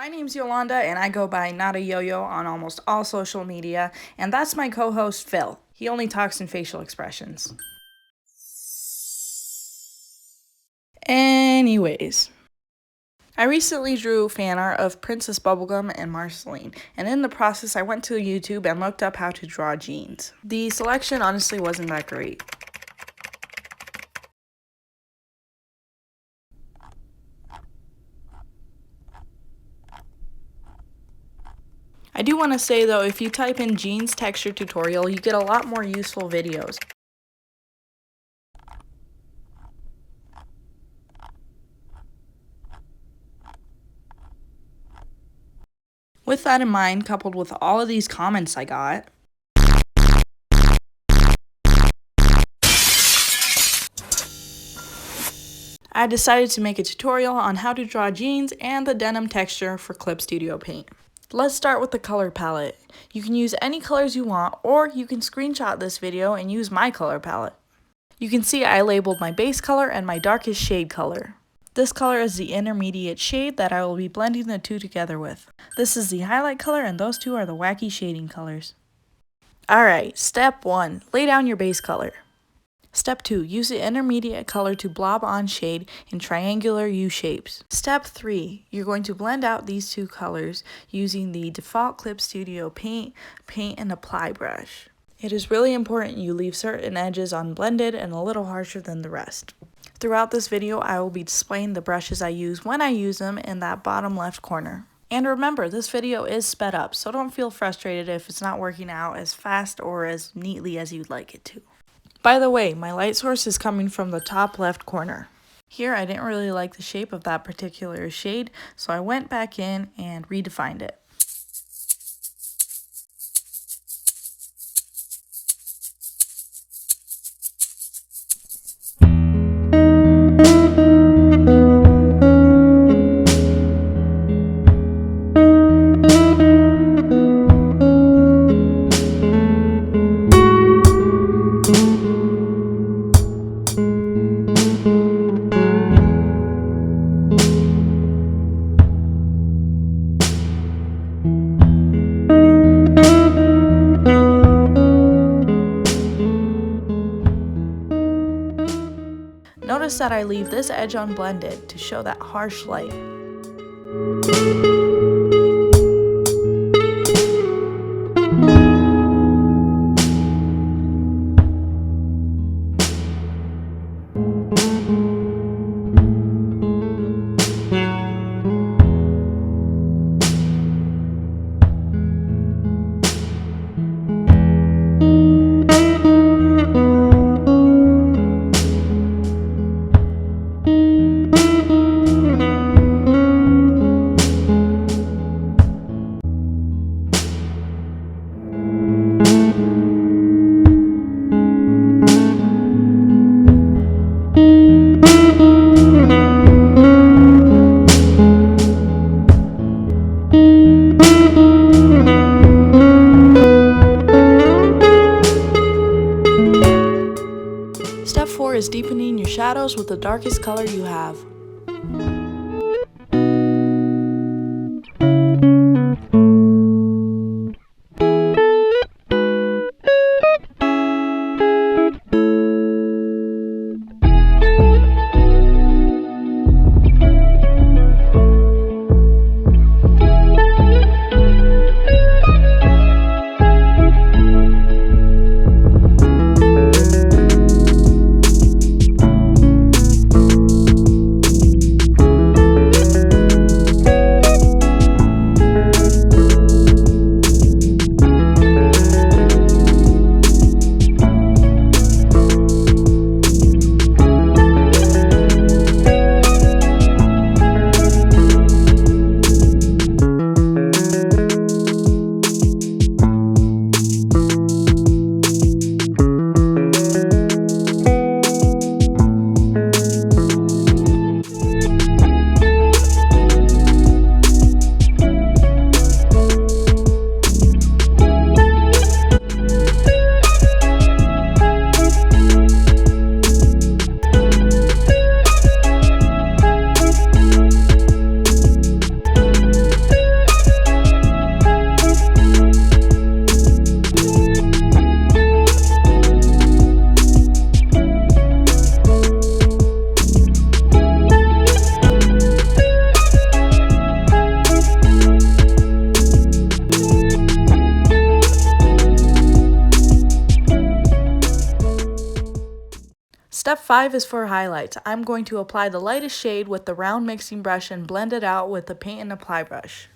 My name's Yolanda, and I go by Not a Yo-Yo on almost all social media, and that's my co-host Phil. He only talks in facial expressions. Anyways, I recently drew fan art of Princess Bubblegum and Marceline, and in the process I went to YouTube and looked up how to draw jeans. The selection honestly wasn't that great. I do want to say though, if you type in jeans texture tutorial, you get a lot more useful videos. With that in mind, coupled with all of these comments I got, I decided to make a tutorial on how to draw jeans and the denim texture for Clip Studio Paint. Let's start with the color palette. You can use any colors you want, or you can screenshot this video and use my color palette. You can see I labeled my base color and my darkest shade color. This color is the intermediate shade that I will be blending the two together with. This is the highlight color and those two are the wacky shading colors. Alright, step 1. Lay down your base color. Step 2. Use the intermediate color to blob on shade in triangular U shapes. Step 3. You're going to blend out these two colors using the default Clip Studio Paint and Apply brush. It is really important you leave certain edges unblended and a little harsher than the rest. Throughout this video, I will be displaying the brushes I use when I use them in that bottom left corner. And remember, this video is sped up, so don't feel frustrated if it's not working out as fast or as neatly as you'd like it to. By the way, my light source is coming from the top left corner. Here, I didn't really like the shape of that particular shade, so I went back in and redefined it. Notice that I leave this edge unblended to show that harsh light. Step 4 is deepening your shadows with the darkest color you have. 5 is for highlights. I'm going to apply the lightest shade with the round mixing brush and blend it out with the paint and apply brush.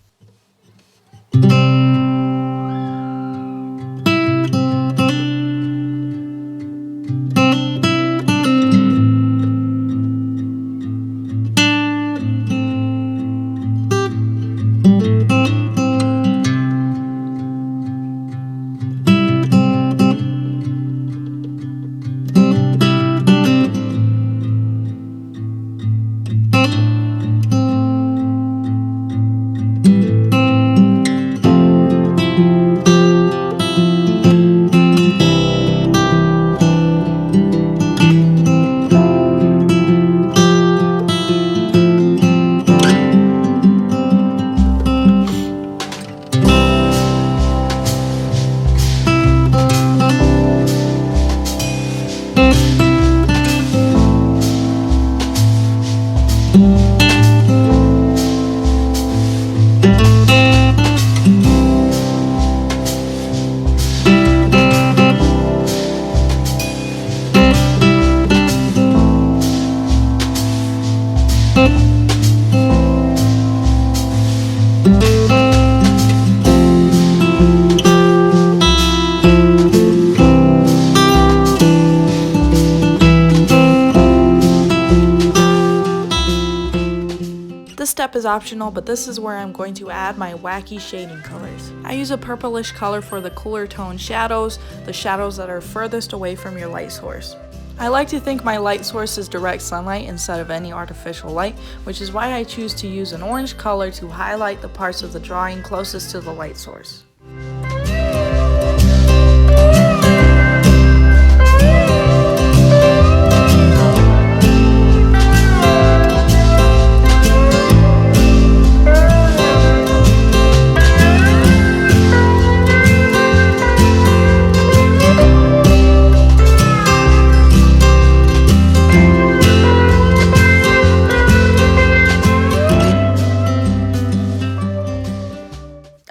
This step is optional, but this is where I'm going to add my wacky shading colors. I use a purplish color for the cooler tone shadows, the shadows that are furthest away from your light source. I like to think my light source is direct sunlight instead of any artificial light, which is why I choose to use an orange color to highlight the parts of the drawing closest to the light source.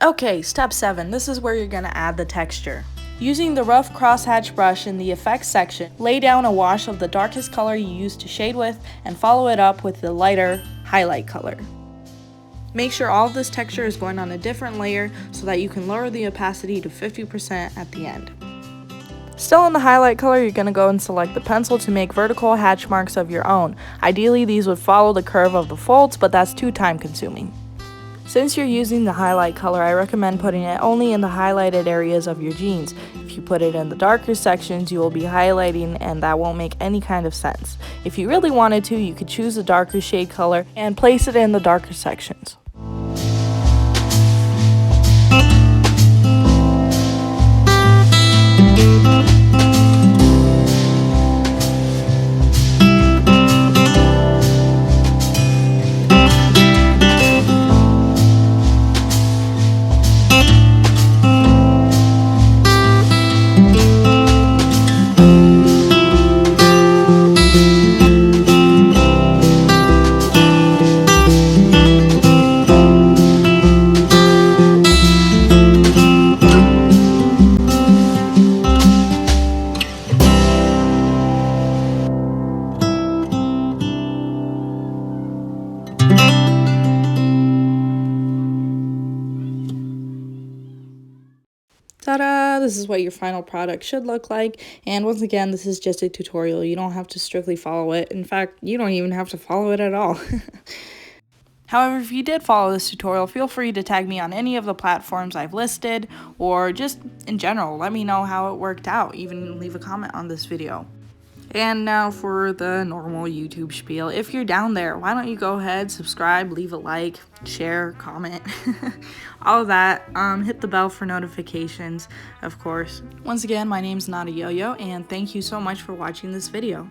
Okay, step 7. This is where you're going to add the texture. Using the rough crosshatch brush in the effects section, lay down a wash of the darkest color you used to shade with and follow it up with the lighter highlight color. Make sure all of this texture is going on a different layer so that you can lower the opacity to 50% at the end. Still in the highlight color, you're going to go and select the pencil to make vertical hatch marks of your own. Ideally, these would follow the curve of the folds, but that's too time consuming. Since you're using the highlight color, I recommend putting it only in the highlighted areas of your jeans. If you put it in the darker sections, you will be highlighting and that won't make any kind of sense. If you really wanted to, you could choose a darker shade color and place it in the darker sections. Ta-da! This is what your final product should look like, and once again, this is just a tutorial. You don't have to strictly follow it. In fact, you don't even have to follow it at all. However, if you did follow this tutorial, feel free to tag me on any of the platforms I've listed, or just in general, let me know how it worked out. Even leave a comment on this video. And now for the normal YouTube spiel. If you're down there, why don't you go ahead, subscribe, leave a like, share, comment, all of that. Hit the bell for notifications, of course. Once again, my name's Nada Yo-Yo, and thank you so much for watching this video.